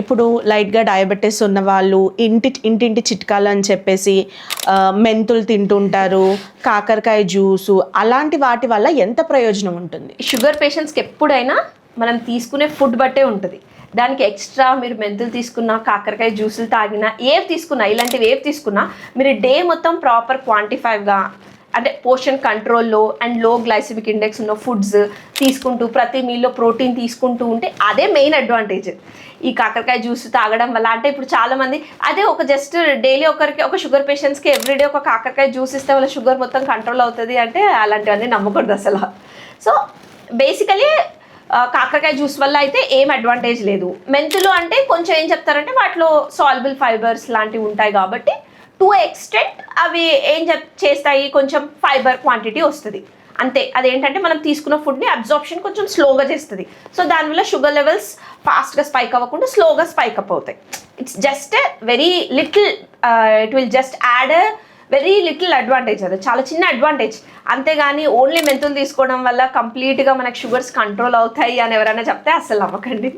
ఇప్పుడు లైట్గా డయాబెటీస్ ఉన్న వాళ్ళు ఇంటింటి చిట్కాలు అని చెప్పేసి మెంతులు తింటుంటారు, కాకరకాయ జ్యూసు, అలాంటి వాటి వల్ల ఎంత ప్రయోజనం ఉంటుంది? షుగర్ పేషెంట్స్కి ఎప్పుడైనా మనం తీసుకునే ఫుడ్ బట్టే ఉంటుంది. దానికి ఎక్స్ట్రా మీరు మెంతులు తీసుకున్నా, కాకరకాయ జ్యూసులు తాగినా, ఇలాంటివి ఏవి తీసుకున్నా మీరు డే మొత్తం ప్రాపర్ క్వాంటిఫైవ్గా, అంటే పోర్షన్ కంట్రోల్లో అండ్ లో గ్లైసిమిక్ ఇండెక్స్ ఉన్న ఫుడ్స్ తీసుకుంటూ, ప్రతి మీల్లో ప్రోటీన్ తీసుకుంటూ ఉంటే అదే మెయిన్ అడ్వాంటేజ్. ఈ కాకరకాయ జ్యూస్ తాగడం వల్ల, అంటే ఇప్పుడు చాలామంది అదే ఒక జస్ట్ డైలీ ఒక షుగర్ పేషెంట్స్కి ఎవ్రీడే ఒక కాకరకాయ జ్యూస్ ఇస్తే వాళ్ళ షుగర్ మొత్తం కంట్రోల్ అవుతుంది అంటే అలాంటివన్నీ నమ్మకూడదు అసలు. సో బేసికలీ కాకరకాయ జ్యూస్ వల్ల అయితే ఏం అడ్వాంటేజ్ లేదు. మెంతులు అంటే కొంచెం ఏం చెప్తారంటే వాటిలో సాల్బుల్ ఫైబర్స్ లాంటివి ఉంటాయి కాబట్టి టు ఎక్స్టెంట్ అవి ఏం చేస్తాయి, కొంచెం ఫైబర్ క్వాంటిటీ వస్తుంది అంతే. అదేంటంటే మనం తీసుకున్న ఫుడ్ని అబ్జార్ప్షన్ కొంచెం స్లోగా చేస్తుంది. సో దానివల్ల షుగర్ లెవెల్స్ ఫాస్ట్గా స్పైక్ అవ్వకుండా స్లోగా స్పైక్ అప్ అవుతాయి. It's just very little, it will just add very little advantage. అది చాలా చిన్న అడ్వాంటేజ్, అంతేగాని ఓన్లీ మెంతులు తీసుకోవడం వల్ల కంప్లీట్గా మనకు షుగర్స్ కంట్రోల్ అవుతాయి అని ఎవరైనా చెప్తే అస్సలు నమ్మకండి.